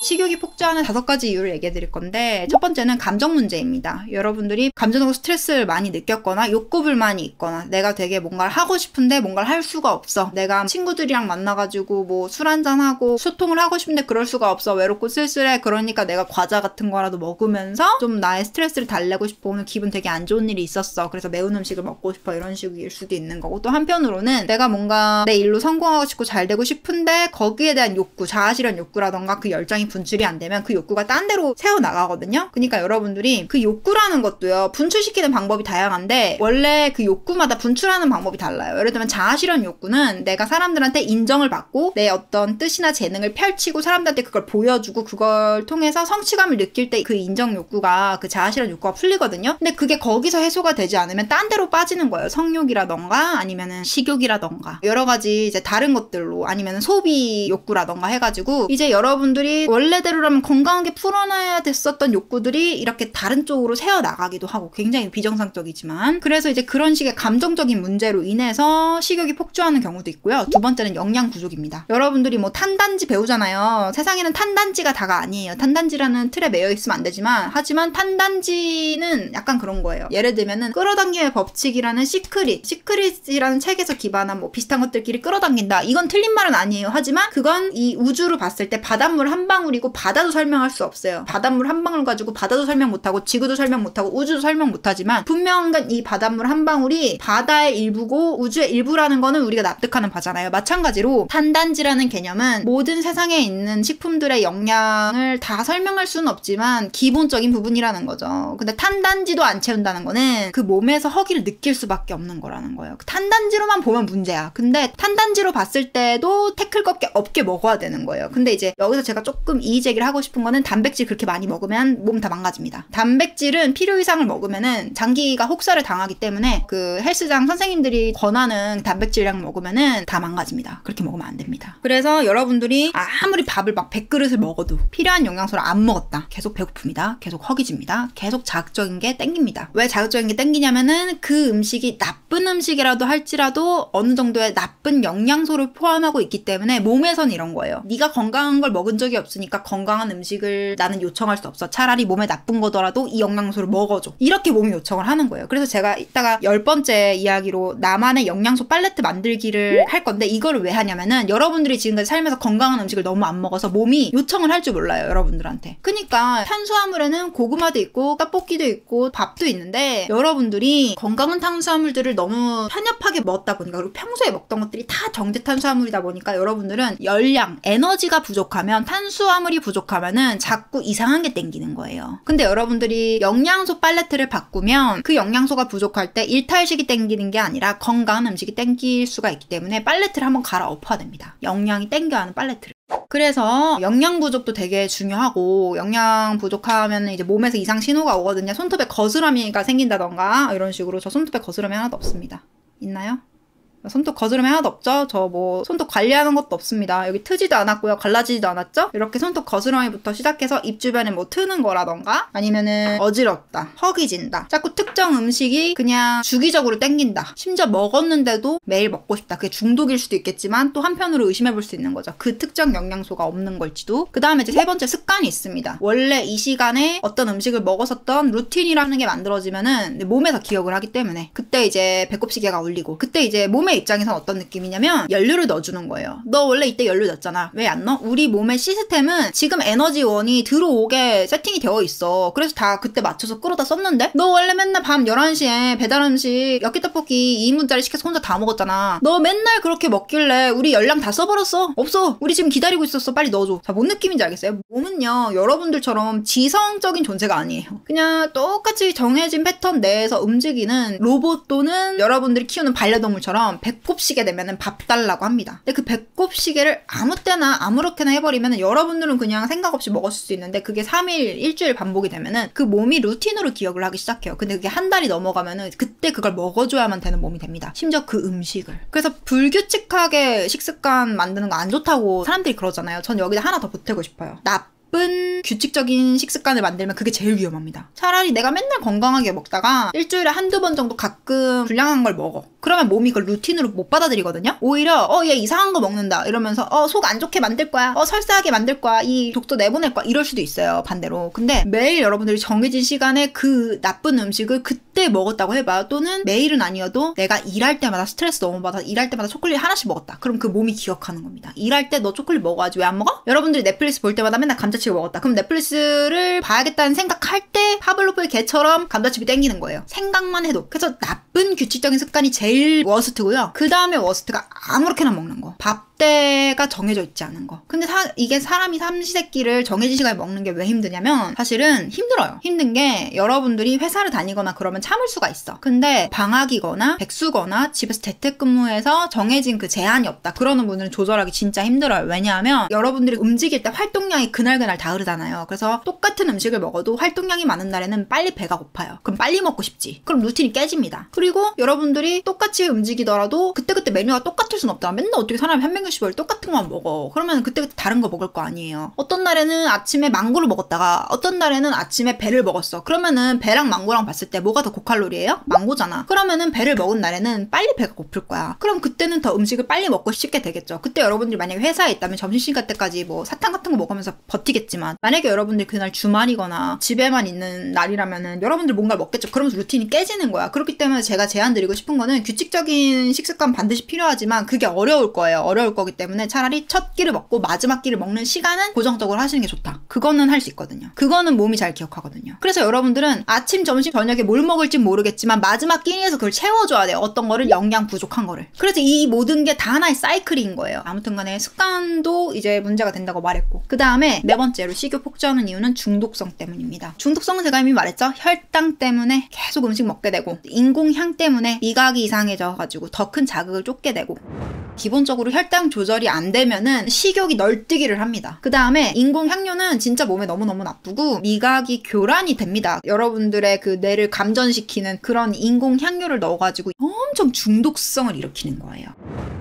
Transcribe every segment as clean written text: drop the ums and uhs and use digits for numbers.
식욕이 폭주하는 5가지 이유를 얘기해 드릴 건데, 첫 번째는 감정 문제입니다. 여러분들이 감정적으로 스트레스를 많이 느꼈거나 욕구불만이 있거나 내가 되게 뭔가를 하고 싶은데 뭔가를 할 수가 없어. 내가 친구들이랑 만나가지고 뭐 술 한잔하고 소통을 하고 싶은데 그럴 수가 없어. 외롭고 쓸쓸해. 그러니까 내가 과자 같은 거라도 먹으면서 좀 나의 스트레스를 달래고 싶어. 오늘 기분 되게 안 좋은 일이 있었어. 그래서 매운 음식을 먹고 싶어. 이런 식일 수도 있는 거고, 또 한편으로는 내가 뭔가 내 일로 성공하고 싶고 잘 되고 싶은데 거기에 대한 욕구, 자아실현 욕구라던가 그 열정이 분출이 안 되면 그 욕구가 딴 데로 새어나가거든요. 그러니까 여러분들이 그 욕구라는 것도요, 분출시키는 방법이 다양한데 원래 그 욕구마다 분출하는 방법이 달라요. 예를 들면 자아실현 욕구는 내가 사람들한테 인정을 받고 내 어떤 뜻이나 재능을 펼치고 사람들한테 그걸 보여주고 그걸 통해서 성취감을 느낄 때 그 인정 욕구가, 그 자아실현 욕구가 풀리거든요. 근데 그게 거기서 해소가 되지 않으면 딴 데로 빠지는 거예요. 성욕이라던가 아니면은 식욕이라던가 여러 가지 이제 다른 것들로, 아니면은 소비 욕구라던가 해가지고 이제 여러분들이 원래대로라면 건강하게 풀어놔야 됐었던 욕구들이 이렇게 다른 쪽으로 새어나가기도 하고, 굉장히 비정상적이지만. 그래서 이제 그런 식의 감정적인 문제로 인해서 식욕이 폭주하는 경우도 있고요. 두 번째는 영양 부족입니다. 여러분들이 뭐 탄단지 배우잖아요. 세상에는 탄단지가 다가 아니에요. 탄단지라는 틀에 매여 있으면 안 되지만, 하지만 탄단지는 약간 그런 거예요. 예를 들면은 끌어당김의 법칙이라는 시크릿이라는 책에서 기반한 뭐 비슷한 것들끼리 끌어당긴다. 이건 틀린 말은 아니에요. 하지만 그건 이 우주로 봤을 때 바닷물 한 방울이고 바다도 설명할 수 없어요. 바닷물 한 방울 가지고 바다도 설명 못하고 지구도 설명 못하고 우주도 설명 못하지만, 분명한 건 이 바닷물 한 방울이 바다의 일부고 우주의 일부라는 거는 우리가 납득하는 바잖아요. 마찬가지로 탄단지라는 개념은 모든 세상에 있는 식품들의 영양을 다 설명할 수는 없지만 기본적인 부분이라는 거죠. 근데 탄단지도 안 채운다는 거는 그 몸에서 허기를 느낄 수밖에 없는 거라는 거예요. 탄단지로만 보면 문제야. 근데 탄단지로 봤을 때도 태클 없게 먹어야 되는 거예요. 근데 이제 여기서 제가 조금 이의 제기를 하고 싶은 거는, 단백질 그렇게 많이 먹으면 몸 다 망가집니다. 단백질은 필요 이상을 먹으면은 장기가 혹사를 당하기 때문에 그 헬스장 선생님들이 권하는 단백질량 먹으면은 다 망가집니다. 그렇게 먹으면 안 됩니다. 그래서 여러분들이 아무리 밥을 막 100그릇을 먹어도 필요한 영양소를 안 먹었다. 계속 배고픕니다. 계속 허기집니다. 계속 자극적인 게 땡깁니다. 왜 자극적인 게 땡기냐면은 그 음식이 나쁜 음식이라도 할지라도 어느 정도의 나쁜 영양소를 포함하고 있기 때문에 몸에선 이런 거예요. 네가 건강한 걸 먹은 적이 없으니까 건강한 음식을 나는 요청할 수 없어. 차라리 몸에 나쁜 거더라도 이 영양소를 먹어줘. 이렇게 몸이 요청을 하는 거예요. 그래서 제가 이따가 10번째 이야기로 나만의 영양소 팔레트 만들기를 할 건데, 이거를 왜 하냐면은 여러분들이 지금까지 살면서 건강한 음식을 너무 안 먹어서 몸이 요청을 할 줄 몰라요. 여러분들한테. 그러니까 탄수화물에는 고구마도 있고 떡볶이도 있고 밥도 있는데, 여러분들이 건강한 탄수화물들을 너무 편협하게 먹었다 보니까, 그리고 평소에 먹던 것들이 다 정제 탄수화물이다 보니까 여러분들은 열량, 에너지가 부족하면, 탄수화물이 부족하면은 자꾸 이상한 게 땡기는 거예요. 근데 여러분들이 영양소 팔레트를 바꾸면 그 영양소가 부족할 때 일탈식이 땡기는 게 아니라 건강한 음식이 땡길 수가 있기 때문에 팔레트를 한번 갈아엎어야 됩니다. 영양이 땡겨야 하는 팔레트를. 그래서 영양 부족도 되게 중요하고, 영양 부족하면 이제 몸에서 이상 신호가 오거든요. 손톱에 거스러미가 생긴다던가 이런 식으로. 저 손톱에 거스러미 하나도 없습니다. 있나요? 손톱 거스름이 하나도 없죠? 저 뭐 손톱 관리하는 것도 없습니다. 여기 트지도 않았고요. 갈라지지도 않았죠? 이렇게 손톱 거스러미부터 시작해서 입 주변에 뭐 트는 거라던가, 아니면은 어지럽다, 허기진다, 자꾸 특정 음식이 그냥 주기적으로 땡긴다, 심지어 먹었는데도 매일 먹고 싶다. 그게 중독일 수도 있겠지만 또 한편으로 의심해볼 수 있는 거죠. 그 특정 영양소가 없는 걸지도. 그 다음에 이제 세 번째, 습관이 있습니다. 원래 이 시간에 어떤 음식을 먹었었던 루틴이라는 게 만들어지면은 몸에서 기억을 하기 때문에 그때 이제 배꼽시계가 울리고, 그때 이제 몸의 입장에선 어떤 느낌이냐면 연료를 넣어주는 거예요. 너 원래 이때 연료 넣었잖아. 왜 안 넣어? 우리 몸의 시스템은 지금 에너지원이 들어오게 세팅이 되어 있어. 그래서 다 그때 맞춰서 끌어다 썼는데, 너 원래 맨날 밤 11시에 배달음식 엽기떡볶이 2인분짜리 시켜서 혼자 다 먹었잖아. 너 맨날 그렇게 먹길래 우리 열량 다 써버렸어. 없어. 우리 지금 기다리고 있었어. 빨리 넣어줘. 자, 뭔 느낌인지 알겠어요? 몸은요, 여러분들처럼 지성적인 존재가 아니에요. 그냥 똑같이 정해진 패턴 내에서 움직이는 로봇 또는 여러분들이 키우는 반려동물처럼 배꼽시계 되면은 밥 달라고 합니다. 근데 그 배꼽시계를 아무 때나 아무렇게나 해버리면은 여러분들은 그냥 생각 없이 먹었을 수 있는데, 그게 3일, 일주일 반복이 되면은 그 몸이 루틴으로 기억을 하기 시작해요. 근데 그게 한 달이 넘어가면은 그때 그걸 먹어줘야만 되는 몸이 됩니다. 심지어 그 음식을. 그래서 불규칙하게 식습관 만드는 거 안 좋다고 사람들이 그러잖아요. 전 여기다 하나 더 보태고 싶어요. 나쁜 규칙적인 식습관을 만들면 그게 제일 위험합니다. 차라리 내가 맨날 건강하게 먹다가 일주일에 한두 번 정도 가끔 불량한 걸 먹어. 그러면 몸이 그걸 루틴으로 못 받아들이거든요. 오히려 얘 이상한 거 먹는다 이러면서 속 안 좋게 만들 거야, 설사하게 만들 거야, 이 독소 내보낼 거야, 이럴 수도 있어요. 반대로. 근데 매일 여러분들이 정해진 시간에 그 나쁜 음식을 그때 먹었다고 해봐요. 또는 매일은 아니어도 내가 일할 때마다 스트레스 너무 받아서 일할 때마다 초콜릿 하나씩 먹었다. 그럼 그 몸이 기억하는 겁니다. 일할 때 너 초콜릿 먹어야지 왜 안 먹어? 여러분들이 넷플릭스 볼 때마다 맨날 감자칩을 먹었다. 그럼 넷플릭스를 봐야겠다는 생각할 때 파블로프의 개처럼 감자칩이 땡기는 거예요. 생각만 해도. 그래서 나쁜 규칙적인 습관이 제일 워스트고요. 그 다음에 워스트가 아무렇게나 먹는 거. 밥때가 정해져 있지 않은 거. 근데 이게 사람이 삼시세끼를 정해진 시간에 먹는 게 왜 힘드냐면 사실은 힘들어요. 힘든 게 여러분들이 회사를 다니거나 그러면 참을 수가 있어. 근데 방학이거나 백수거나 집에서 재택근무해서 정해진 그 제한이 없다. 그러는 분들은 조절하기 진짜 힘들어요. 왜냐하면 여러분들이 움직일 때 활동량이 그날그날 다르잖아요. 그래서 똑같은 음식을 먹어도 활동량이 많은 날에는 빨리 배가 고파요. 그럼 빨리 먹고 싶지. 그럼 루틴이 깨집니다. 그리고 여러분들이 똑같이 움직이더라도 그때그때 메뉴가 똑같을 순 없다. 맨날 어떻게 사람이 한 명 을 똑같은 것만 먹어. 그러면 그때그때 다른 거 먹을 거 아니에요. 어떤 날에는 아침에 망고를 먹었다가 어떤 날에는 아침에 배를 먹었어. 그러면은 배랑 망고랑 봤을 때 뭐가 더 고칼로리예요? 망고잖아. 그러면은 배를 먹은 날에는 빨리 배가 고플 거야. 그럼 그때는 더 음식을 빨리 먹고 싶게 되겠죠. 그때 여러분들이 만약에 회사에 있다면 점심시간 때까지 뭐 사탕 같은 거 먹으면서 버티겠지만 만약에 여러분들이 그날 주말이거나 집에만 있는 날이라면은 여러분들 뭔가를 먹겠죠. 그러면서 루틴이 깨지는 거야. 그렇기 때문에 제가 제안 드리고 싶은 거는 규칙적인 식습관 반드시 필요하지만 그게 어려울 거예요. 어려울 거기 때문에 차라리 첫 끼를 먹고 마지막 끼를 먹는 시간은 고정적으로 하시는 게 좋다. 그거는 할 수 있거든요. 그거는 몸이 잘 기억하거든요. 그래서 여러분들은 아침, 점심, 저녁에 뭘 먹을지 모르겠지만 마지막 끼니에서 그걸 채워줘야 돼요. 어떤 거를 영양 부족한 거를. 그래서 이 모든 게 다 하나의 사이클인 거예요. 아무튼 간에 습관도 이제 문제가 된다고 말했고 그 다음에 네 번째로 식욕 폭주하는 이유는 중독성 때문입니다. 중독성은 제가 이미 말했죠. 혈당 때문에 계속 음식 먹게 되고 인공향 때문에 미각이 이상해져가지고 더 큰 자극을 쫓게 되고 기본적으로 혈당 조절이 안 되면은 식욕이 널뛰기를 합니다. 그 다음에 인공향료는 진짜 몸에 너무너무 나쁘고 미각이 교란이 됩니다. 여러분들의 그 뇌를 감전시키는 그런 인공향료를 넣어가지고 엄청 중독성을 일으키는 거예요.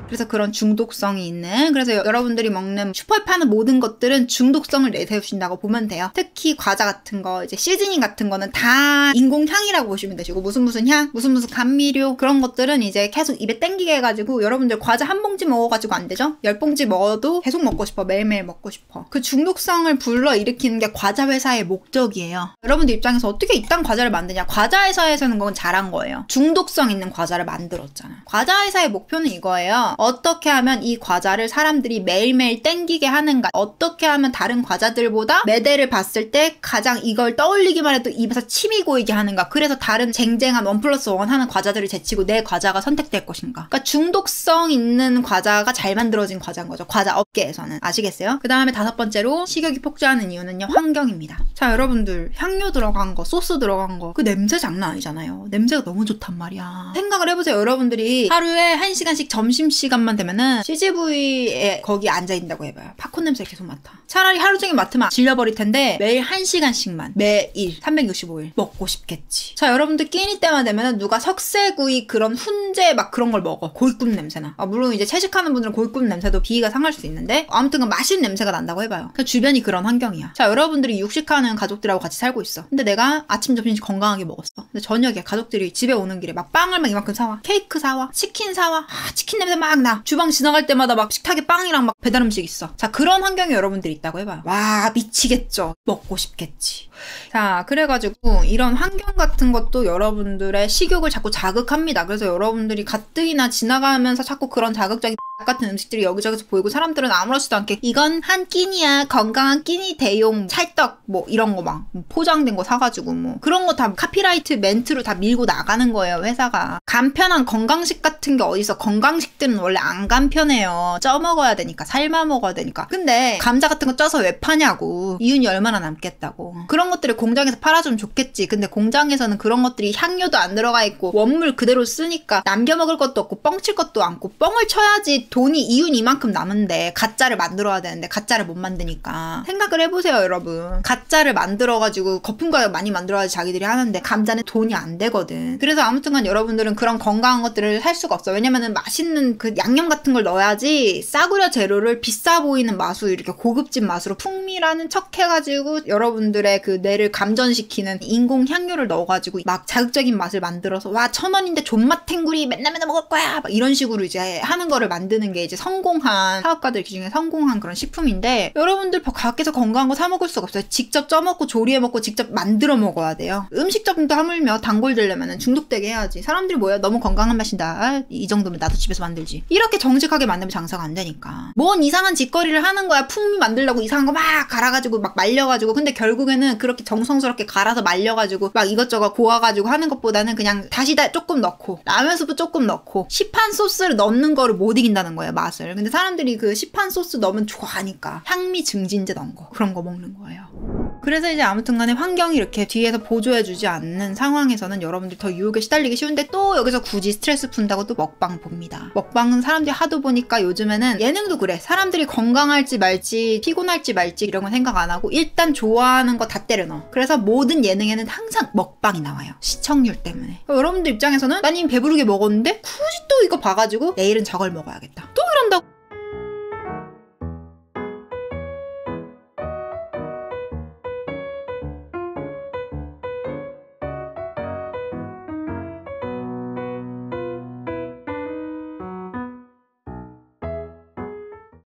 그래서 그런 중독성이 있는 그래서 여러분들이 먹는 슈퍼에 파는 모든 것들은 중독성을 내세우신다고 보면 돼요. 특히 과자 같은 거 이제 시즈닝 같은 거는 다 인공향이라고 보시면 되시고 무슨 향 무슨 감미료 그런 것들은 이제 계속 입에 땡기게 해가지고 여러분들 과자 한 봉지 먹어가지고 안 되죠? 10봉지 먹어도 계속 먹고 싶어. 매일매일 먹고 싶어. 그 중독성을 불러일으키는 게 과자 회사의 목적이에요. 여러분들 입장에서 어떻게 이딴 과자를 만드냐. 과자 회사에서는 그건 잘한 거예요. 중독성 있는 과자를 만들었잖아. 과자 회사의 목표는 이거예요. 어떻게 하면 이 과자를 사람들이 매일매일 땡기게 하는가. 어떻게 하면 다른 과자들보다 매대를 봤을 때 가장 이걸 떠올리기만 해도 입에서 침이 고이게 하는가. 그래서 다른 쟁쟁한 1+1 하는 과자들을 제치고 내 과자가 선택될 것인가. 그러니까 중독성 있는 과자가 잘 만들어진 과자인 거죠. 과자 업계에서는. 아시겠어요? 그 다음에 5번째로 식욕이 폭주하는 이유는요. 환경입니다. 자, 여러분들 향료 들어간 거, 소스 들어간 거 그 냄새 장난 아니잖아요. 냄새가 너무 좋단 말이야. 생각을 해보세요. 여러분들이 하루에 1시간씩 점심시간만 되면은 CGV에 거기 앉아있는다고 해봐요. 팝콘 냄새 계속 맡아. 차라리 하루 종일 맡으면 질려버릴 텐데 매일 1시간씩만 매일 365일 먹고 싶겠지. 자, 여러분들 끼니 때만 되면은 누가 석쇠구이 그런 훈제 막 그런 걸 먹어. 고깃국 냄새나. 물론 이제 채식하는 분들은 고깃국 냄새도 비위가 상할 수 있는데 아무튼 맛있는 냄새가 난다고 해봐요. 그 주변이 그런 환경이야. 자, 여러분들이 육식하는 가족들하고 같이 살고 있어. 근데 내가 아침, 점심 건강하게 먹었어. 근데 저녁에 가족들이 집에 오는 길에 막 빵을 막 이만큼 사와. 케이크 사와. 치킨 사와. 치킨 냄새 막 나. 주방 지나갈 때마다 막 식탁에 빵이랑 막 배달 음식 있어. 자, 그런 환경에 여러분들이 있다고 해봐요. 와, 미치겠죠. 먹고 싶겠지. 자, 그래가지고 이런 환경 같은 것도 여러분들의 식욕을 자꾸 자극합니다. 그래서 여러분들이 가뜩이나 지나가면서 자꾸 그런 자극적인 같은 음식들이 여기저기서 보이고 사람들은 아무렇지도 않게 이건 한 끼니야 건강한 끼니 대용 찰떡 뭐 이런 거 막 포장된 거 사가지고 뭐 그런 거 다 카피라이트 멘트로 다 밀고 나가는 거예요. 회사가. 간편한 건강식 같은 게 어디서. 건강식들은 원래 안 간편해요. 쪄 먹어야 되니까. 삶아 먹어야 되니까. 근데 감자 같은 거 쪄서 왜 파냐고. 이윤이 얼마나 남겠다고. 그런 것들을 공장에서 팔아주면 좋겠지. 근데 공장에서는 그런 것들이 향료도 안 들어가 있고 원물 그대로 쓰니까 남겨 먹을 것도 없고 뻥칠 것도 않고 뻥을 쳐야지 돈이 이윤이 이만큼 남은데 가짜를 만들어야 되는데 가짜를 못 만드니까. 생각을 해보세요, 여러분. 가짜를 만들어가지고 거품과자 많이 만들어야지 자기들이 하는데 감자는 돈이 안 되거든. 그래서 아무튼간 여러분들은 그런 건강한 것들을 살 수가 없어. 왜냐면은 맛있는 그 양념 같은 걸 넣어야지 싸구려 재료를 비싸 보이는 맛으로 이렇게 고급진 맛으로 풍미라는 척 해가지고 여러분들의 그 뇌를 감전시키는 인공 향료를 넣어가지고 막 자극적인 맛을 만들어서 와 1,000원인데 존맛 탱구리 맨날 먹을 거야 막 이런 식으로 이제 하는 거를 만드는 게 이제 성공한 사업가들 중에 성공한 그런 식품인데, 여러분들 밖에서 건강한 거 사 먹을 수가 없어요. 직접 쪄먹고 조리해 먹고 직접 만들어 먹어야 돼요. 음식점도 하물며 단골 되려면 중독되게 해야지. 사람들이 뭐야, 너무 건강한 맛이다, 이 정도면 나도 집에서 만들지, 이렇게 정직하게 만들면 장사가 안 되니까 뭔 이상한 짓거리를 하는 거야. 풍미 만들려고 이상한 거 막 갈아가지고 막 말려가지고. 근데 결국에는 그렇게 정성스럽게 갈아서 말려가지고 막 이것저것 고아가지고 하는 것보다는 그냥 다시다 조금 넣고 라면 스프 조금 넣고 시판 소스를 넣는 거를 못 이긴다는 거예요, 맛을. 근데 사람들이 그 시판 소스 넣으면 좋아하니까 향미 증진제 넣은 거, 그런 거 먹는 거예요. 그래서 이제 아무튼 간에 환경이 이렇게 뒤에서 보조해주지 않는 상황에서는 여러분들 더 유혹에 시달리기 쉬운데, 또 여기서 굳이 스트레스 푼다고 또 먹방 봅니다. 먹방은 사람들이 하도 보니까 요즘에는 예능도 그래. 사람들이 건강할지 말지 피곤할지 말지 이런 건 생각 안 하고 일단 좋아하는 거 다 때려 넣어. 그래서 모든 예능에는 항상 먹방이 나와요, 시청률 때문에. 여러분들 입장에서는 난 이미 배부르게 먹었는데 굳이 또 이거 봐가지고 내일은 저걸 먹어야겠다 또 이런다고